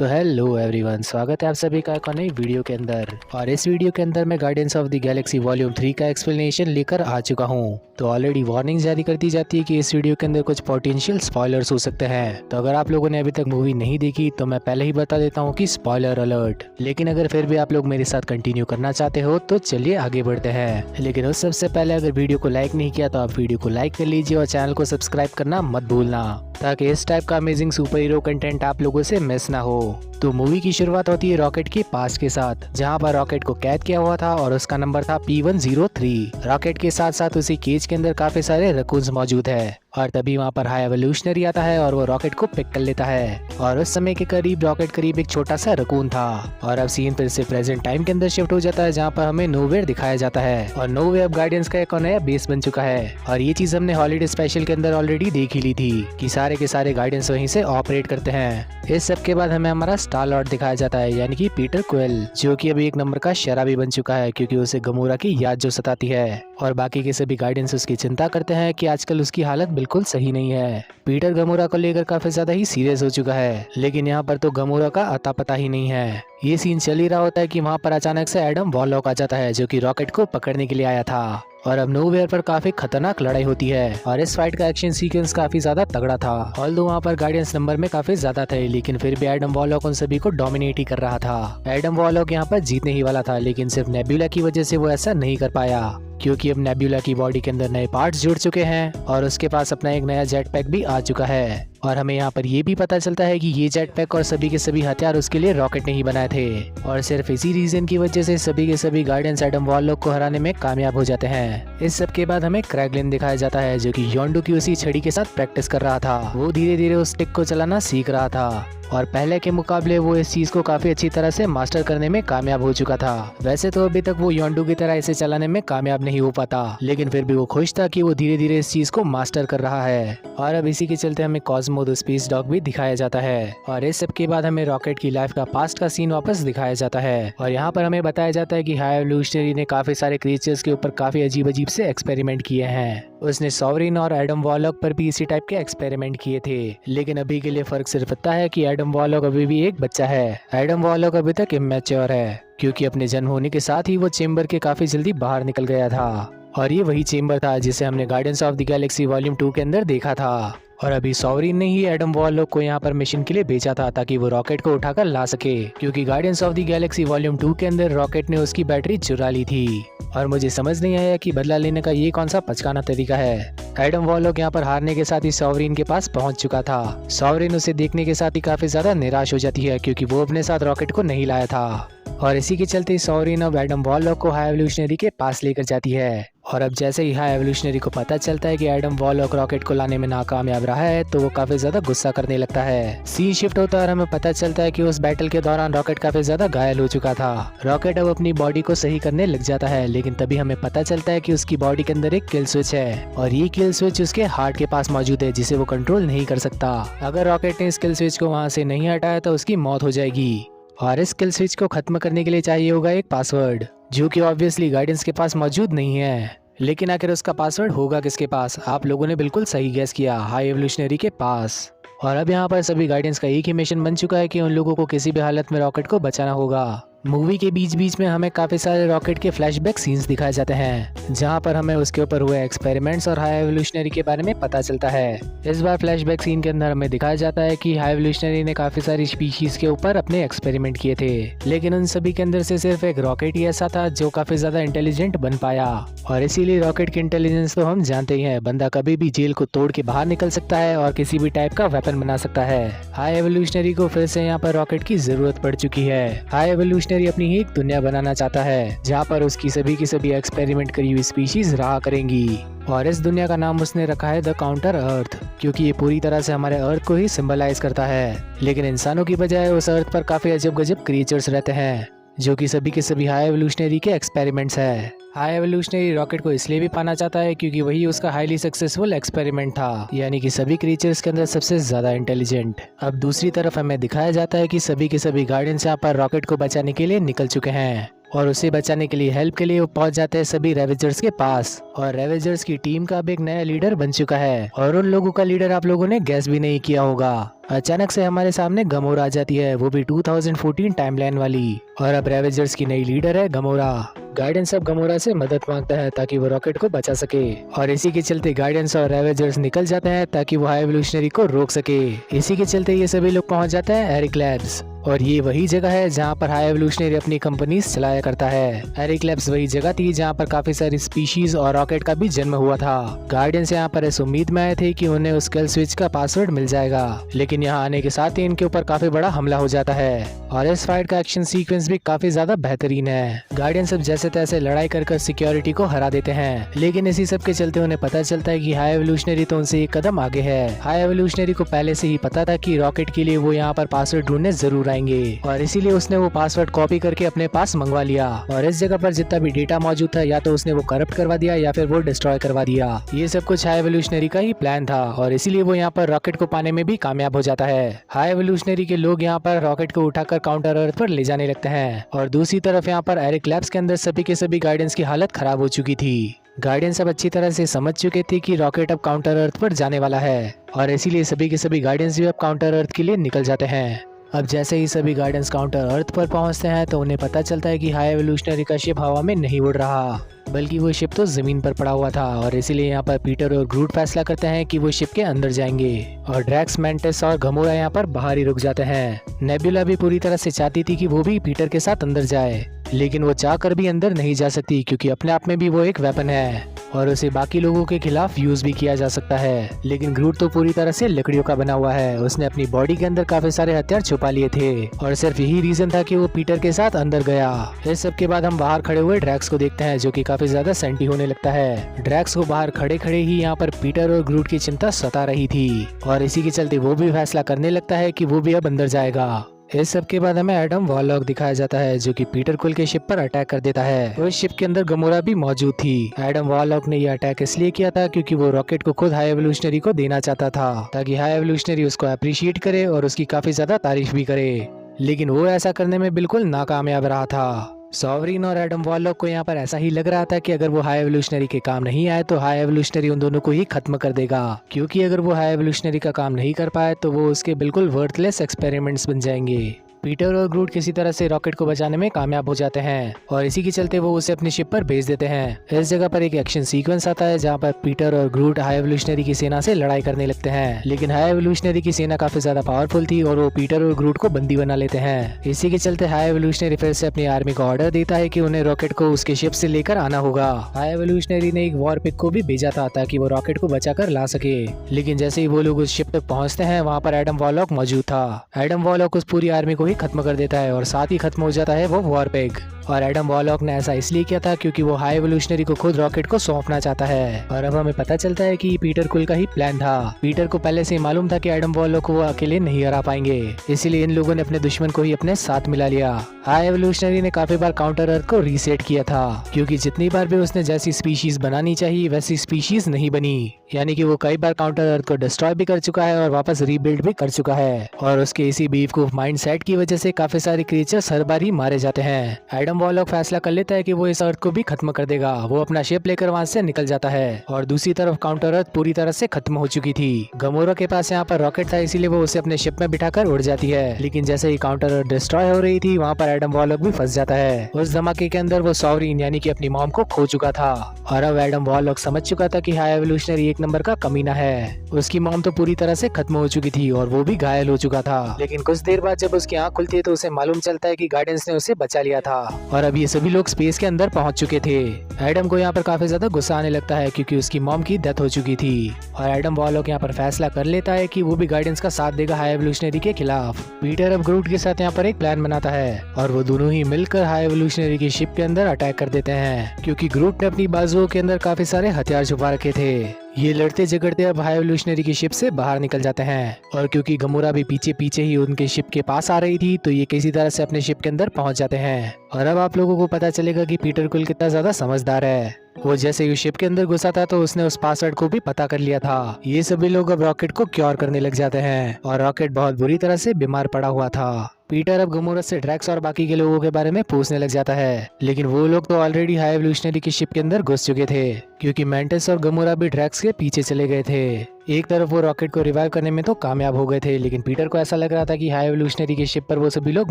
तो hello everyone, स्वागत है आप सभी का एक और नई वीडियो के अंदर। और इस वीडियो के अंदर मैं guardians of the Galaxy volume 3 का एक्सप्लेनेशन लेकर आ चुका हूं। तो ऑलरेडी वार्निंग जारी कर दी जाती है कि इस वीडियो के अंदर कुछ पोटेंशियल स्पॉयलर्स हो सकते हैं। तो अगर आप लोगों ने अभी तक मूवी नहीं देखी तो मैं पहले ही बता देता हूँ कि स्पॉयलर अलर्ट। लेकिन अगर फिर भी आप लोग मेरे साथ कंटिन्यू करना चाहते हो तो चलिए आगे बढ़ते हैं। लेकिन उस सबसे पहले अगर वीडियो को लाइक नहीं किया तो आप वीडियो को लाइक कर लीजिए और चैनल को सब्सक्राइब करना मत भूलना, ताकि इस टाइप का अमेजिंग सुपर हीरो कंटेंट आप लोगों से मिस ना हो। तो मूवी की शुरुआत होती है रॉकेट के पास्ट के साथ, जहां पर रॉकेट को कैद किया हुआ था और उसका नंबर था P103। रॉकेट के साथ साथ उसी केज के अंदर काफी सारे रकून्स मौजूद है और तभी वहां पर हाई एवोल्यूशनरी आता है और वो रॉकेट को पिक कर लेता है। और उस समय के करीब रॉकेट करीब एक छोटा सा रकून था। और अब सीन फिर से प्रेजेंट टाइम के अंदर शिफ्ट हो जाता है, जहाँ पर हमें नोवेयर दिखाया जाता है। और नोवेयर अब गार्डियंस का एक और नया बेस बन चुका है। और ये चीज हमने हॉलीडे स्पेशल के अंदर ऑलरेडी देख ही ली थी कि सारे के सारे गार्डियंस वहीं से ऑपरेट करते हैं। इस सब के बाद हमें हमारा स्टार लॉर्ड दिखाया जाता है, यानी कि पीटर क्विल, जो कि अभी एक नंबर का शराबी बन चुका है क्योंकि उसे गमोरा की याद जो सताती है। और बाकी के सभी गार्डियंस उसकी चिंता करते हैं कि आजकल उसकी हालत बिल्कुल सही नहीं है। पीटर गमोरा को लेकर काफी ज्यादा ही सीरियस हो चुका है, लेकिन यहाँ पर तो गमोरा का अता पता ही नहीं है। ये सीन चल ही रहा होता है कि वहाँ पर अचानक से एडम वॉरलॉक आ जाता है, जो कि रॉकेट को पकड़ने के लिए आया था। और अब नोवेयर पर काफी खतरनाक लड़ाई होती है और इस फाइट का एक्शन सीक्वेंस काफी ज्यादा तगड़ा था। ऑल्दो वहाँ पर गार्डियंस नंबर में काफी ज्यादा थे, लेकिन फिर भी एडम वॉरलॉक उन सभी को डोमिनेट ही कर रहा था। एडम वॉरलॉक यहाँ पर जीतने ही वाला था, लेकिन सिर्फ नेब्यूला की वजह से वो ऐसा नहीं कर पाया, क्योंकि अब नेब्यूला की बॉडी के अंदर नए पार्ट्स जुड़ चुके हैं और उसके पास अपना एक नया जेट पैक भी आ चुका है। और हमें यहाँ पर ये भी पता चलता है कि ये जेट पैक और सभी के सभी हथियार उसके लिए रॉकेट ने ही बनाए थे। और सिर्फ इसी रीजन की वजह से सभी के सभी गार्डियंस एडम वॉरलॉक को हराने में कामयाब हो जाते हैं। इस सब के बाद हमें क्रैगलिन दिखाया जाता है, जो कि योंडू की उसी छड़ी के साथ प्रैक्टिस कर रहा था। वो धीरे धीरे उस स्टिक को चलाना सीख रहा था और पहले के मुकाबले वो इस चीज को काफी अच्छी तरह से मास्टर करने में कामयाब हो चुका था। वैसे तो अभी तक वो योंडू की तरह इसे चलाने में कामयाब नहीं हो पाता, लेकिन फिर भी वो खुश था कि वो धीरे धीरे इस चीज को मास्टर कर रहा है। और अब इसी के चलते हमें कॉस्मो द स्पेस डॉग भी दिखाया जाता है। और इस सब के बाद हमें रॉकेट की लाइफ का पास्ट का सीन वापस दिखाया जाता है। और यहाँ पर हमें बताया जाता है कि हाई एवोल्यूशनरी ने काफी सारे क्रिएचर्स के ऊपर काफी अजीब अजीब से एक्सपेरिमेंट किए हैं। उसने सॉवरिन और एडम वॉरलॉक पर भी इसी टाइप के एक्सपेरिमेंट किए थे, लेकिन अभी के लिए फर्क सिर्फ इतना है कि एडम वॉरलॉक अभी भी एक बच्चा है। एडम वॉरलॉक अभी तक इमैच्योर है, क्योंकि अपने जन्म होने के साथ ही वो चेम्बर के काफी जल्दी बाहर निकल गया था। और ये वही चेम्बर था जिसे हमने guardians of the Galaxy volume 2 के अंदर देखा था। और अभी सॉवरिन ने ही एडम वॉरलॉक को यहाँ पर मिशन के लिए भेजा था, ताकि वो रॉकेट को उठाकर ला सके, क्योंकि guardians of the Galaxy volume 2 के अंदर रॉकेट ने उसकी बैटरी चुरा ली थी। और मुझे समझ नहीं आया कि बदला लेने का ये कौन सा पचकाना तरीका है। एडम वॉरलॉक यहाँ पर हारने के साथ ही सॉवरिन के पास पहुंच चुका था। सॉवरिन उसे देखने के साथ ही काफी ज्यादा निराश हो जाती है, क्योंकि वो अपने साथ रॉकेट को नहीं लाया था। और इसी के चलते सॉवरिन अब एडम वॉरलॉक को हाई एवोल्यूशनरी के पास लेकर जाती है। और अब जैसे ही हाई एवोल्यूशनरी को पता चलता है कि एडम वॉरलॉक रॉकेट को लाने में नाकामयाब रहा है, तो वो काफी ज्यादा गुस्सा करने लगता है। सीन शिफ्ट होता है और हमें पता चलता है कि उस बैटल के दौरान रॉकेट काफी ज्यादा घायल हो चुका था। रॉकेट अब अपनी बॉडी को सही करने लग जाता है, लेकिन तभी हमें पता चलता है कि उसकी बॉडी के अंदर एक किल स्विच है और ये किल स्विच उसके हार्ट के पास मौजूद है, जिसे वो कंट्रोल नहीं कर सकता। अगर रॉकेट ने इस किल स्विच को वहाँ से नहीं हटाया तो उसकी मौत हो जाएगी। और इस किल स्विच को खत्म करने के लिए चाहिए होगा एक पासवर्ड, जो कि ऑब्वियसली गार्डियंस के पास मौजूद नहीं है। लेकिन आखिर उसका पासवर्ड होगा किसके पास? आप लोगों ने बिल्कुल सही गैस किया, हाई एवोल्यूशनरी के पास। और अब यहाँ पर सभी गार्डियंस का एक ही मिशन बन चुका है कि उन लोगों को किसी भी हालत में रॉकेट को बचाना होगा। मूवी के बीच बीच में हमें काफी सारे रॉकेट के फ्लैशबैक सीन्स दिखाए जाते हैं, जहां पर हमें उसके ऊपर हुए एक्सपेरिमेंट्स और हाई एवोल्यूशनरी के बारे में पता चलता है। इस बार फ्लैशबैक सीन के अंदर हमें दिखाया जाता है कि हाई एवोल्यूशनरी ने काफी सारी स्पीशीज के ऊपर अपने एक्सपेरिमेंट किए थे, लेकिन उन सभी के अंदर से सिर्फ एक रॉकेट ही ऐसा था जो काफी ज्यादा इंटेलिजेंट बन पाया। और इसीलिए रॉकेट की इंटेलिजेंस तो हम जानते ही हैं, बंदा कभी भी जेल को तोड़ के बाहर निकल सकता है और किसी भी टाइप का वेपन बना सकता है। हाई एवोल्यूशनरी को फिर से यहाँ पर रॉकेट की जरूरत पड़ चुकी है। हाई एवोल्यूशनरी अपनी एक दुनिया बनाना चाहता है, जहाँ पर उसकी सभी की सभी एक्सपेरिमेंट करी हुई स्पीशीज रहा करेंगी। और इस दुनिया का नाम उसने रखा है द काउंटर अर्थ, क्योंकि ये पूरी तरह से हमारे अर्थ को ही सिंबलाइज करता है। लेकिन इंसानों की बजाय उस अर्थ पर काफी अजब गजब क्रिएचर्स रहते हैं, जो कि सभी के सभी हाई एवोल्यूशनरी के एक्सपेरिमेंट्स है। हाई एवोल्यूशनरी रॉकेट को इसलिए भी पाना चाहता है क्योंकि वही उसका हाईली सक्सेसफुल एक्सपेरिमेंट था, यानी कि सभी क्रिएचर्स के अंदर सबसे ज्यादा इंटेलिजेंट। अब दूसरी तरफ हमें दिखाया जाता है कि सभी के सभी गार्डियंस यहाँ पर रॉकेट को बचाने के लिए निकल चुके हैं। और उसे बचाने के लिए हेल्प के लिए वो पहुंच जाते हैं सभी रेवेजर्स के पास। और रेवेजर्स की टीम का अब एक नया लीडर बन चुका है और उन लोगों का लीडर आप लोगों ने गैस भी नहीं किया होगा। अचानक से हमारे सामने गमोरा आ जाती है, वो भी 2014 टाइमलाइन वाली। और अब रेवेजर्स की नई लीडर है गमोरा। गाइडेंस अब गमोरा से मदद मांगता है ताकि वो रॉकेट को बचा सके और इसी के चलते गाइडेंस और रेवेजर्स निकल जाते हैं ताकि वो हाई एवोल्यूशनरी को रोक सके। इसी के चलते ये सभी लोग पहुंच जाते हैं एरिक लैब्स और ये वही जगह है जहाँ पर हाई एवोल्यूशनरी अपनी कंपनी चलाया करता है। एरिक लैब्स वही जगह थी जहाँ पर काफी सारी स्पीशीज और रॉकेट का भी जन्म हुआ था। गार्डियंस यहाँ पर इस उम्मीद में आए थे कि उन्हें उस किल स्विच का पासवर्ड मिल जाएगा, लेकिन यहाँ आने के साथ ही इनके ऊपर काफी बड़ा हमला हो जाता है और इस फाइट का एक्शन सीक्वेंस भी काफी ज्यादा बेहतरीन है। गार्डियंस अब जैसे तैसे लड़ाई कर सिक्योरिटी को हरा देते हैं, लेकिन इसी सब के चलते उन्हें पता चलता है कि हाई एवोल्यूशनरी तो उनसे एक कदम आगे है। हाई एवोल्यूशनरी को पहले से ही पता था कि रॉकेट के लिए वो यहाँ पर पासवर्ड ढूंढने जरूर आएंगे और इसीलिए उसने वो पासवर्ड कॉपी करके अपने पास मंगवा लिया और इस जगह पर जितना भी डेटा मौजूद था या तो उसने वो करप्ट करवा दिया या फिर वो डिस्ट्रॉय करवा दिया। ये सब कुछ हाई एवोल्यूशनरी का ही प्लान था और इसीलिए वो यहाँ पर रॉकेट को पाने में भी कामयाब हो जाता है। हाई एवोल्यूशनरी के लोग यहाँ पर रॉकेट को उठाकर काउंटर अर्थ पर ले जाने लगते हैं और दूसरी तरफ यहाँ पर एरिक लैब्स के अंदर सभी के सभी गाइडेंस की हालत खराब हो चुकी थी। गाइडेंस अब अच्छी तरह से समझ चुके थे कि रॉकेट अब काउंटर अर्थ पर जाने वाला है और इसीलिए सभी के सभी गाइडेंस भी अब काउंटर अर्थ के लिए निकल जाते हैं। अब जैसे ही सभी गाइडेंस काउंटर अर्थ पर पहुंचते हैं तो उन्हें पता चलता है कि हाई एवोल्यूशनरी का शिप हवा में नहीं उड़ रहा, बल्कि वो शिप तो जमीन पर पड़ा हुआ था और इसीलिए यहाँ पर पीटर और ग्रूट फैसला करते हैं कि वो शिप के अंदर जाएंगे और ड्रैक्स, मेंटिस और गमोरा यहाँ पर बाहर ही रुक जाते हैं। नेबुला भी पूरी तरह से चाहती थी कि वो भी पीटर के साथ अंदर जाए, लेकिन वो चाहकर भी अंदर नहीं जा सकती क्योंकि अपने आप में भी वो एक वेपन है और उसे बाकी लोगों के खिलाफ यूज भी किया जा सकता है। लेकिन ग्रूट तो पूरी तरह से लकड़ियों का बना हुआ है, उसने अपनी बॉडी के अंदर काफी सारे हथियार छुपा लिए थे और सिर्फ यही रीजन था कि वो पीटर के साथ अंदर गया। इस सब के बाद हम बाहर खड़े हुए ड्रैक्स को देखते हैं जो कि काफी ज्यादा सेंटी होने लगता है। ड्रैक्स को बाहर खड़े खड़े ही यहाँ पर पीटर और ग्रूट की चिंता सता रही थी और इसी के चलते वो भी फैसला करने लगता है कि वो भी अब अंदर जाएगा। इस सब के बाद हमें एडम वॉरलॉक दिखाया जाता है जो कि पीटर कुल के शिप पर अटैक कर देता है। उस शिप के अंदर गमोरा भी मौजूद थी। एडम वॉरलॉक ने यह अटैक इसलिए किया था क्योंकि वो रॉकेट को खुद हाई एवोल्यूशनरी को देना चाहता था ताकि हाई एवोल्यूशनरी उसको अप्रिशिएट करे और उसकी काफी ज्यादा तारीफ भी करे, लेकिन वो ऐसा करने में बिल्कुल नाकामयाब रहा था। सॉवरिन और एडम वॉरलॉक को यहाँ पर ऐसा ही लग रहा था कि अगर वो हाई एवोल्यूशनरी के काम नहीं आए तो हाई एवोल्यूशनरी उन दोनों को ही खत्म कर देगा, क्योंकि अगर वो हाई एवोल्यूशनरी का काम नहीं कर पाए तो वो उसके बिल्कुल वर्थलेस एक्सपेरिमेंट्स बन जाएंगे। पीटर और ग्रूट किसी तरह से रॉकेट को बचाने में कामयाब हो जाते हैं और इसी के चलते वो उसे अपनी शिप पर भेज देते हैं। इस जगह पर एक एक्शन सीक्वेंस आता है जहाँ पर पीटर और ग्रूट हाई एवोल्यूशनरी की सेना से लड़ाई करने लगते हैं, लेकिन हाई एवोल्यूशनरी की सेना काफी ज्यादा पावरफुल थी और वो पीटर और ग्रूट को बंदी बना लेते हैं। इसी के चलते हाई एवोल्यूशनरी फिर से अपनी आर्मी को ऑर्डर देता है कि उन्हें रॉकेट को उसके शिप से लेकर आना होगा। हाई एवोल्यूशनरी ने एक वॉरपिग को भी भेजा था ताकि वो रॉकेट को बचाकर ला सके, लेकिन जैसे ही वो लोग उस शिप तक पहुंचते हैं वहाँ पर एडम वॉरलॉक मौजूद था। एडम वॉरलॉक उस पूरी आर्मी को ही खत्म कर देता है और साथ ही खत्म हो जाता है वो वॉरपिग। और एडम वॉरलॉक ने ऐसा इसलिए किया था क्योंकि वो हाई एवोल्यूशनरी को खुद रॉकेट को सौंपना चाहता है। और अब हमें पता चलता है कि पीटर कुल का ही प्लान था। पीटर को पहले से मालूम था कि एडम वॉरलॉक को वो अकेले नहीं हरा पाएंगे, इसीलिए इन लोगों ने अपने दुश्मन को ही अपने साथ मिला लिया। हाई एवोल्यूशनरी ने काफी बार काउंटर अर्थ को रीसेट किया था क्योंकि जितनी बार भी उसने जैसी स्पीशीज बनानी चाहिए वैसी स्पीशीज नहीं बनी, यानी कि वो कई बार काउंटर अर्थ को डिस्ट्रॉय भी कर चुका है और वापस रीबिल्ड भी कर चुका है। और उसके इसी बेवकूफ माइंडसेट की वजह से काफी सारे क्रिएचर्स हर बार ही मारे जाते हैं। एडम वॉरलॉक फैसला कर लेता है कि वो इस अर्थ को भी खत्म कर देगा। वो अपना शिप लेकर वहाँ से निकल जाता है और दूसरी तरफ काउंटर अर्थ पूरी तरह से खत्म हो चुकी थी। गमोरा के पास यहाँ पर रॉकेट था, इसीलिए वो उसे अपने शिप में बिठाकर उड़ जाती है, लेकिन जैसे ही काउंटर अर्थ डिस्ट्रॉय हो रही थी वहाँ पर एडम वॉरलॉक भी फंस जाता है। उस धमाके के अंदर वो सॉवरिन यानी कि अपनी मॉम को खो चुका था और अब एडम वॉरलॉक समझ चुका था कि हाई एवोल्यूशनरी एक नंबर का कमीना है। उसकी मॉम तो पूरी तरह से खत्म हो चुकी थी और वो भी घायल हो चुका था, लेकिन कुछ देर बाद जब उसकी आंख खुलती है तो उसे मालूम चलता है कि गार्डियंस ने उसे बचा लिया था और अब ये सभी लोग स्पेस के अंदर पहुंच चुके थे। एडम को यहाँ पर काफी ज्यादा गुस्सा आने लगता है क्योंकि उसकी मॉम की डेथ हो चुकी थी और एडम वॉरलॉक यहाँ पर फैसला कर लेता है कि वो भी गार्डियंस का साथ देगा हाई एवोल्यूशनरी के खिलाफ। पीटर अब ग्रूट के साथ यहाँ पर एक प्लान बनाता है और वो दोनों ही मिलकर हाई एवोल्यूशनरी की शिप के अंदर अटैक कर देते हैं क्योंकि ग्रूट ने अपनी बाजुओं के अंदर काफी सारे हथियार छुपा रखे थे। ये लड़ते झगड़ते अब हाई एवोल्यूशनरी की शिप से बाहर निकल जाते हैं और क्योंकि गमोरा भी पीछे पीछे ही उनके शिप के पास आ रही थी तो ये किसी तरह से अपने शिप के अंदर पहुंच जाते हैं। और अब आप लोगों को पता चलेगा कि पीटर क्विल कितना ज्यादा समझदार है। वो जैसे ही शिप के अंदर घुसा था तो उसने उस पासवर्ड को भी पता कर लिया था। ये सभी लोग अब रॉकेट को क्योर करने लग जाते हैं और रॉकेट बहुत बुरी तरह से बीमार पड़ा हुआ था। पीटर अब गमोरा से ड्रैक्स और बाकी के लोगों के बारे में पूछने लग जाता है, लेकिन वो लोग तो ऑलरेडी हाई एवोल्यूशनरी की शिप के अंदर घुस चुके थे क्योंकि मेंटेस और गमोरा भी ड्रैक्स के पीछे चले गए थे। एक तरफ वो रॉकेट को रिवाइव करने में तो कामयाब हो गए थे, लेकिन पीटर को ऐसा लग रहा था कि हाई एवोल्यूशनरी की शिप पर वो सभी लोग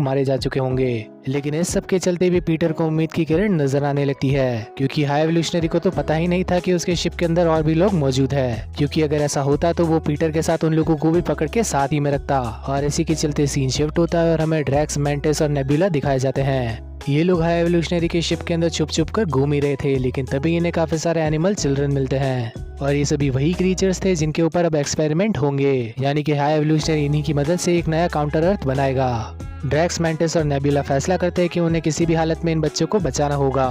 मारे जा चुके होंगे। लेकिन इस सब के चलते भी पीटर को उम्मीद की किरण नजर आने लगती है क्योंकि हाई एवोल्यूशनरी को तो पता ही नहीं था कि उसके शिप के अंदर और भी लोग मौजूद है, क्योंकि अगर ऐसा होता तो वो पीटर के साथ उन लोगों को भी पकड़ के साथ ही में रखता। और इसी के चलते सीन शिफ्ट होता है और हमें ड्रैक्स, मेंटेस और नेबुला दिखाए जाते हैं। ये लोग हाई एवोल्यूशनरी की शिप के अंदर छुप छुप कर घूम ही रहे थे, लेकिन तभी इन्हें काफी सारे एनिमल चिल्ड्रन मिलते हैं और ये सभी वही क्रीचर्स थे जिनके ऊपर अब एक्सपेरिमेंट होंगे, यानी कि हाई एवोल्यूशनरी इन्हीं की मदद से एक नया काउंटर अर्थ बनाएगा। ड्रैक्स, मेंटेस और नेबुला फैसला करते हैं कि उन्हें किसी भी हालत में इन बच्चों को बचाना होगा।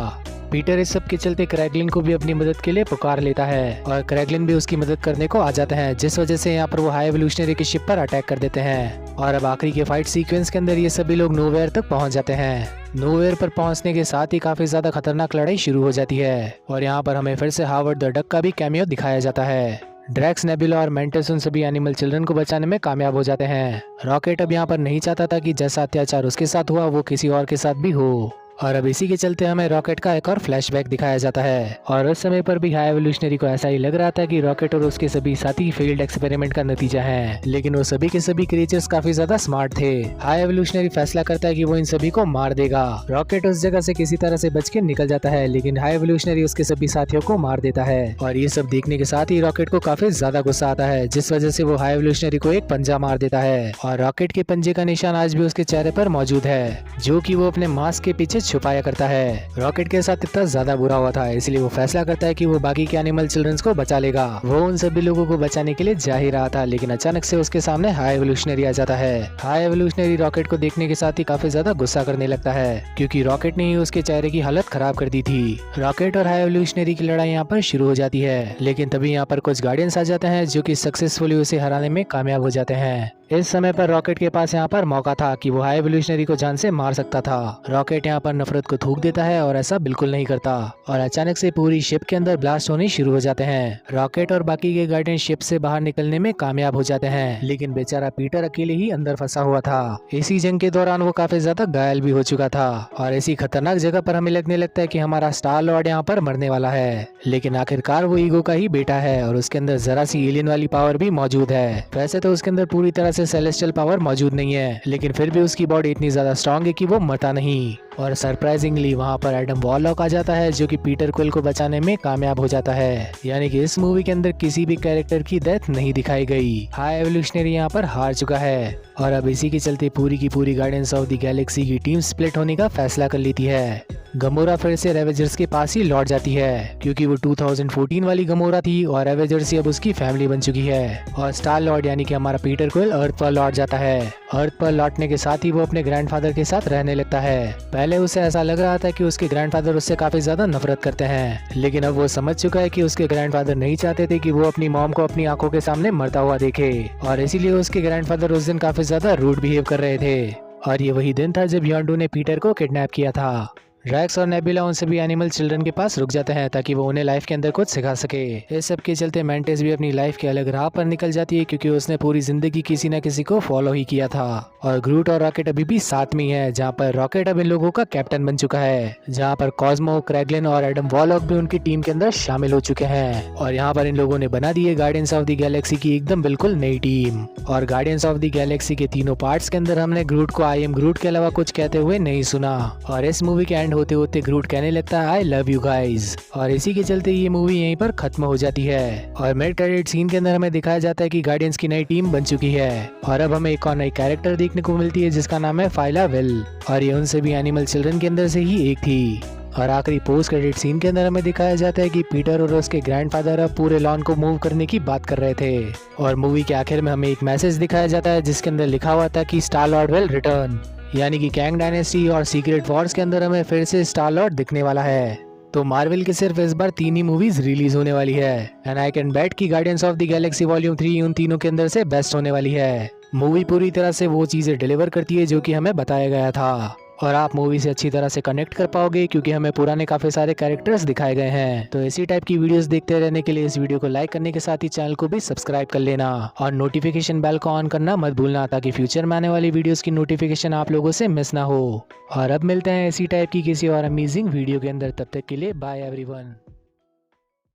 पीटर इस सब के चलते क्रैगलिन को भी अपनी मदद के लिए पुकार लेता है और क्रैगलिन भी उसकी मदद करने को आ जाते हैं, जिस वजह से यहाँ पर वो हाई एवोल्यूशनरी की शिप पर अटैक कर देते हैं। और अब आखिरी के फाइट सीक्वेंस के अंदर ये सभी लोग नोवेयर तक पहुंच जाते हैं। नोवेयर पर पहुंचने के साथ ही काफी ज्यादा खतरनाक लड़ाई शुरू हो जाती है और यहाँ पर हमें फिर से हावर्ड द डक का भी कैमियो दिखाया जाता है। ड्रैक्स, नेबुला और मेंटेस उन सभी एनिमल चिल्ड्रन को बचाने में कामयाब हो जाते हैं। रॉकेट अब यहाँ पर नहीं चाहता था कि जैसा अत्याचार उसके साथ हुआ वो किसी और के साथ भी हो, और अब इसी के चलते हमें रॉकेट का एक और फ्लैशबैक दिखाया जाता है। और उस समय पर भी हाई एवोल्यूशनरी को ऐसा ही लग रहा था कि रॉकेट और उसके सभी साथी फेल्ड एक्सपेरिमेंट का नतीजा है, लेकिन वो सभी के सभी क्रिएचर्स काफी ज्यादा स्मार्ट थे। हाई एवोल्यूशनरी फैसला करता है कि वो इन सभी को मार देगा। रॉकेट उस जगह से किसी तरह से बच के निकल जाता है, लेकिन हाई एवोल्यूशनरी उसके सभी साथियों को मार देता है। और ये सब देखने के साथ ही रॉकेट को काफी ज्यादा गुस्सा आता है, जिस वजह से वो हाई एवोल्यूशनरी को एक पंजा मार देता है। और रॉकेट के पंजे का निशान आज भी उसके चेहरे पर मौजूद है, जो कि वो अपने मास्क के पीछे छुपाया करता है। रॉकेट के साथ इतना ज्यादा बुरा हुआ था, इसलिए वो फैसला करता है कि वो बाकी के एनिमल चिल्ड्रंस को बचा लेगा। वो उन सभी लोगों को बचाने के लिए जा ही रहा था, लेकिन अचानक से उसके सामने हाई एवोल्यूशनरी आ जाता है। हाई एवोल्यूशनरी रॉकेट को देखने के साथ ही काफी ज्यादा गुस्सा करने लगता है, क्योंकि रॉकेट ने ही उसके चेहरे की हालत खराब कर दी थी। रॉकेट और हाई एवोल्यूशनरी की लड़ाई यहाँ पर शुरू हो जाती है, लेकिन तभी यहाँ पर कुछ गार्डियंस आ जाते हैं जो कि सक्सेसफुली उसे हराने में कामयाब हो जाते हैं। इस समय पर रॉकेट के पास यहाँ पर मौका था कि वो हाई एवोल्यूशनरी को जान से मार सकता था। रॉकेट यहाँ पर नफरत को थूक देता है और ऐसा बिल्कुल नहीं करता, और अचानक से पूरी शिप के अंदर ब्लास्ट होने शुरू हो जाते हैं। रॉकेट और बाकी के गार्डियन शिप से बाहर निकलने में कामयाब हो जाते हैं, लेकिन बेचारा पीटर अकेले ही अंदर फंसा हुआ था। इसी जंग के दौरान वो काफी ज्यादा घायल भी हो चुका था और ऐसी खतरनाक जगह पर हमें लगने लगता है कि हमारा स्टार लॉर्ड यहाँ पर मरने वाला है, लेकिन आखिरकार वो ईगो का ही बेटा है और उसके अंदर जरा सी एलियन वाली पावर भी मौजूद है। वैसे तो उसके अंदर पूरी तरह से सेलेस्टियल पावर मौजूद नहीं है, लेकिन फिर भी उसकी बॉडी इतनी ज्यादा स्ट्रांग है कि वो मरता नहीं। और सरप्राइजिंगली वहाँ पर एडम वॉरलॉक आ जाता है, जो कि पीटर क्विल को बचाने में कामयाब हो जाता है। यानी कि इस मूवी के अंदर किसी भी कैरेक्टर की डेथ नहीं दिखाई गई। हाई एवोल्यूशनरी यहाँ पर हार चुका है और अब इसी के चलते पूरी की पूरी गार्डियंस ऑफ द गैलेक्सी की टीम स्प्लिट होने का फैसला कर लेती है। गमोरा फिर से रेवेजर्स के पास ही लौट जाती है, क्योंकि वो 2014 वाली गमोरा थी और रेवेजर्स अब उसकी फैमिली बन चुकी है। और स्टार लॉर्ड यानी कि हमारा पीटर क्विल अर्थ पर लौट जाता है। अर्थ पर लौटने के साथ ही वो अपने ग्रैंडफादर के साथ रहने लगता है। पहले उसे ऐसा लग रहा था कि उसके ग्रैंडफादर उससे काफी ज्यादा नफरत करते हैं, लेकिन अब वो समझ चुका है कि उसके ग्रैंडफादर नहीं चाहते थे कि वो अपनी मॉम को अपनी आंखों के सामने मरता हुआ देखे, और इसीलिए उसके ग्रैंडफादर उस दिन काफी ज्यादा रूड बिहेव कर रहे थे। और ये वही दिन था जब यॉन्डू ने पीटर को किडनैप किया था। ड्रैक्स और नेबुला उन सभी एनिमल चिल्ड्रन के पास रुक जाते हैं ताकि वो उन्हें लाइफ के अंदर कुछ सिखा सके। इस सब के चलते मेंटेस भी अपनी लाइफ के अलग राह पर निकल जाती है, क्योंकि उसने पूरी जिंदगी किसी न किसी को फॉलो ही किया था। और ग्रूट और रॉकेट अभी भी साथ में है, जहाँ पर रॉकेट अब इन लोगों का कैप्टन बन चुका है, जहाँ पर कॉस्मो, क्रैगलिन और एडम वॉरलॉक भी उनकी टीम के अंदर शामिल हो चुके हैं। और यहाँ पर इन लोगों ने बना दी है गार्डियंस ऑफ द गैलेक्सी की एकदम बिल्कुल नई टीम। और गार्डियंस ऑफ द गैलेक्सी के तीनों पार्ट्स के अंदर हमने ग्रूट को आई एम ग्रूट के अलावा कुछ कहते हुए नहीं सुना, और इस मूवी के एंड होते होते ग्रूट कहने लगता है आई लव यू गाइज। और इसी के चलते ये मूवी यहीं पर खत्म हो जाती है। और मिड क्रेडिट सीन के अंदर हमें दिखाया जाता है कि गार्डियंस की नई टीम बन चुकी है, और अब हमें एक और नई कैरेक्टर देखने को मिलती है जिसका नाम है फाइला वेल, और ये उन सभी एनिमल चिल्ड्रन के अंदर से ही एक थी। और आखिरी पोस्ट क्रेडिट सीन के अंदर हमें दिखाया जाता है कि पीटर और उसके ग्रैंडफादर अब पूरे लॉन को मूव करने की बात कर रहे थे। और मूवी के आखिर में हमें एक मैसेज दिखाया जाता है जिसके अंदर लिखा हुआ था कि स्टार लॉर्ड विल रिटर्न, यानी कि कैंग डायनेस्टी और सीक्रेट वॉर्स के अंदर हमें फिर से स्टार लॉर्ड दिखने वाला है। तो मार्वल की सिर्फ इस बार 3 ही मूवीज रिलीज होने वाली है एंड आई कैन बेट कि guardians of the Galaxy volume 3 उन तीनों के अंदर से बेस्ट होने वाली है। मूवी पूरी तरह से वो चीजें डिलीवर करती है जो कि हमें बताया गया था और आप मूवी से अच्छी तरह से कनेक्ट कर पाओगे क्योंकि हमें पुराने काफी सारे कैरेक्टर्स दिखाए गए हैं। तो इसी टाइप की वीडियोस देखते रहने के लिए इस वीडियो को लाइक करने के साथ ही चैनल को भी सब्सक्राइब कर लेना और नोटिफिकेशन बेल को ऑन करना मत भूलना ताकि फ्यूचर में आने वाली वीडियोस की नोटिफिकेशन आप लोगों से मिस ना हो। और अब मिलते हैं इसी टाइप की किसी और अमेजिंग वीडियो के अंदर, तब तक के लिए बाय एवरीवन।